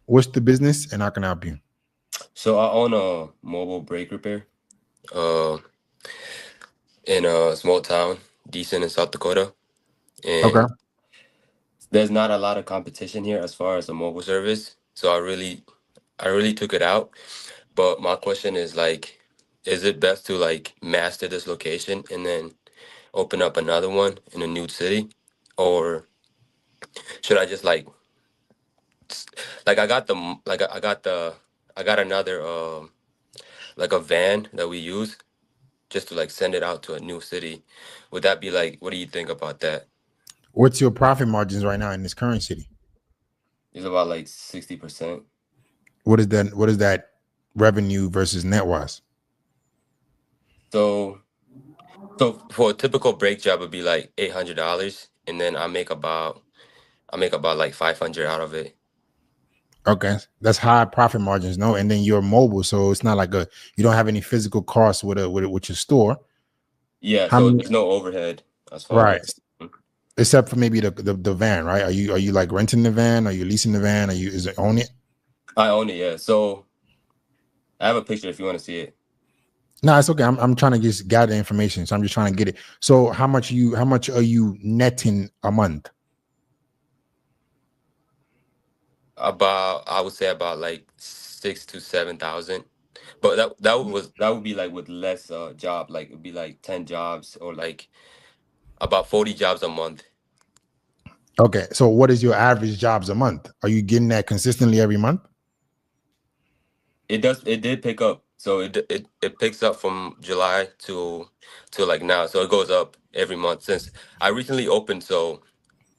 What's the business, and I can help you? So I own a mobile brake repair uh in a small town, decent in South Dakota. Okay. And there's not a lot of competition here as far as a mobile service. So I really took it out. But my question is like, is it best to like master this location and then open up another one in a new city? Or should I just like I got the I got another like a van that we use just to like send it out to a new city. Would that be like, what do you think about that? What's your profit margins right now in this current city? It's about like 60%. What is that? What is that revenue versus net wise? So so for a typical brake job would be like $800, and then I make about like 500 out of it. Okay, that's high profit margins, no. And then you're mobile, so it's not like a you don't have any physical costs with your store. Yeah, How so many? there's no overhead as far Right, as except for maybe the van, right? Are you like renting the van? Are you leasing the van? Are you is it own it? I own it, yeah. So I have a picture if you want to see it. No, it's okay. I'm trying to just gather information, so I'm just trying to get it. So how much are you netting a month? About I would say about like 6 to 7 thousand. But that would be like with less job, like it'd be like 10 jobs or like about 40 jobs a month. Okay, so what is your average jobs a month? Are you getting that consistently every month? It did pick up. So it picks up from July to like now. So it goes up every month since I recently opened, so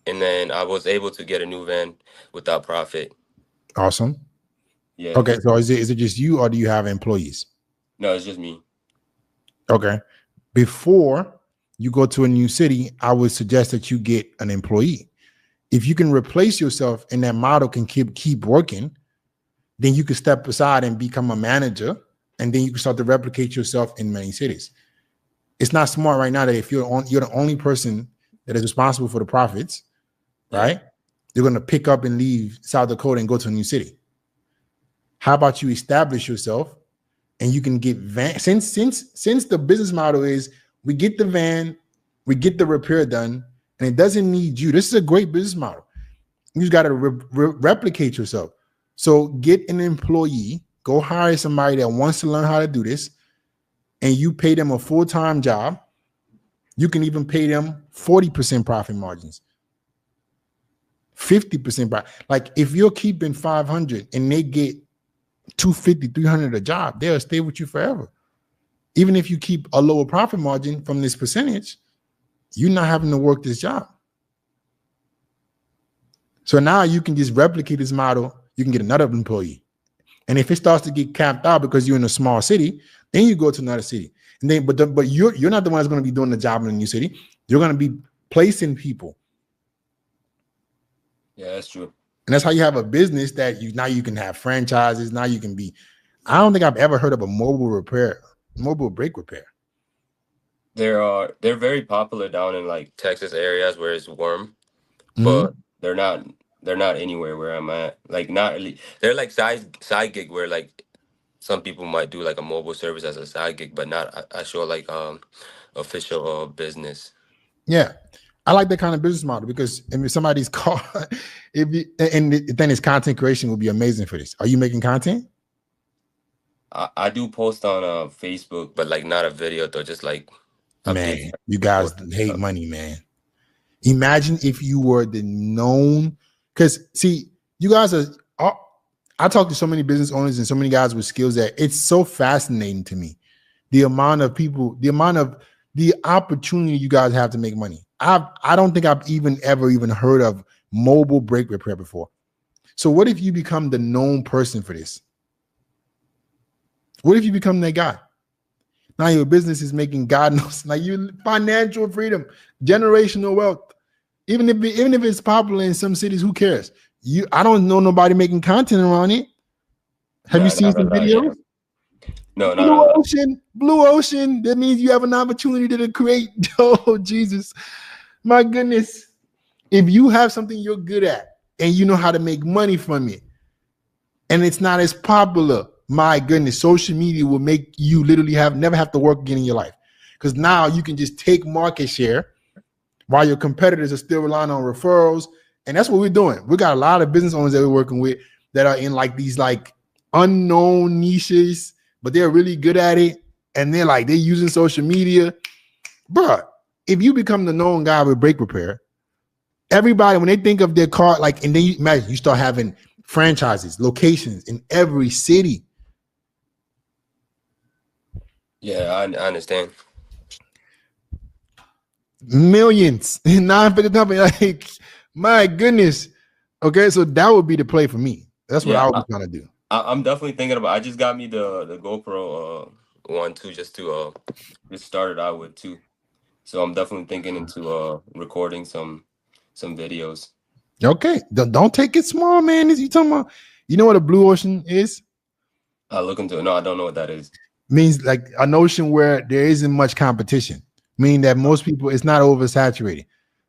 and then I was able to get a new van without profit. Awesome. Yeah. Okay, so is it just you or do you have employees? No, it's just me. Okay. Before you go to a new city, I would suggest that you get an employee. If you can replace yourself and that model can keep working, then you can step aside and become a manager, and then you can start to replicate yourself in many cities. It's not smart right now that if you're the only person that is responsible for the profits, Yeah. right? You're gonna pick up and leave South Dakota and go to a new city. How about you establish yourself and you can get van since the business model is we get the van, we get the repair done, and it doesn't need you. This is a great business model. You just got to replicate yourself. So get an employee, go hire somebody that wants to learn how to do this, and you pay them a full-time job. You can even pay them 40% profit margins, 50% profit. Like if you're keeping 500 and they get 250, 300 a job, they'll stay with you forever. Even if you keep a lower profit margin from this percentage, you're not having to work this job. So now you can just replicate this model. You can get another employee. And if it starts to get capped out because you're in a small city, then you go to another city. And then, but you're not the one that's going to be doing the job in a new city. You're going to be placing people. Yeah, that's true. And that's how you have a business that you now you can have franchises. Now you can be. I don't think I've ever heard of a mobile brake repair. They're very popular down in like Texas areas where it's warm, but Mhm. they're not anywhere where I'm at. Like not really. They're like side gig where like some people might do like a mobile service as a side gig, but not actual like official business. Yeah. I like that kind of business model because if somebody's called, if you, and then his content creation will be amazing for this. Are you making content? I do post on Facebook, but like not a video though, just like updates Man, you or guys hate stuff. money, man. Imagine if you were the known, because see, you guys are. I talk to so many business owners and so many guys with skills that it's so fascinating to me. The amount of people, the opportunity you guys have to make money. I don't think I've even heard of mobile brake repair before. So what if you become the known person for this? What if you become that guy? Now your business is making God knows like you financial freedom, generational wealth. Even if it's popular in some cities, who cares? I don't know nobody making content around it. Have you Nah, seen not a some lot. Yeah, videos? no, not a Blue lot. ocean, blue ocean. That means you have an opportunity to create. Oh Jesus, my goodness! If you have something you're good at and you know how to make money from it, and it's not as popular. My goodness, social media will make you literally never have to work again in your life, because now you can just take market share while your competitors are still relying on referrals. And that's what we're doing. We got a lot of business owners that we're working with that are in like these like unknown niches, but they're really good at it. And they're using social media. Bruh, if you become the known guy with brake repair, everybody, when they think of their car, like, and then you imagine you start having franchises, locations in every city. Yeah, I understand. Millions in non-50 company. Like, my goodness. Okay, so that would be the play for me. That's what I would be trying to do. I'm definitely thinking about. I just got me the GoPro one too, just to just start it out with too. So I'm definitely thinking into recording some videos. Okay, don't take it small, man. Is you talking about? You know what a blue ocean is? I look into it. No, I don't know what that is. Means like an ocean where there isn't much competition. Meaning that most people, it's not oversaturated.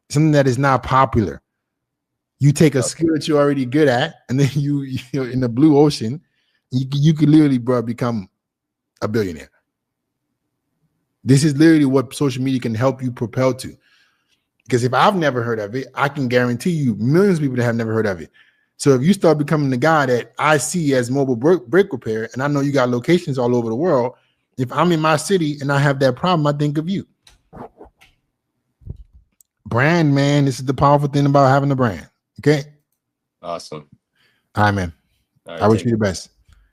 Something that is not popular. You take a skill that you're already good at, and then you're in the blue ocean. You could literally, bro, become a billionaire. This is literally what social media can help you propel to. Because if I've never heard of it, I can guarantee you millions of people that have never heard of it. So if you start becoming the guy that I see as mobile brake repair, and I know you got locations all over the world, if I'm in my city and I have that problem, I think of you. Brand, man. This is the powerful thing about having a brand. Okay. Awesome. All right, man. All right, I wish you the best.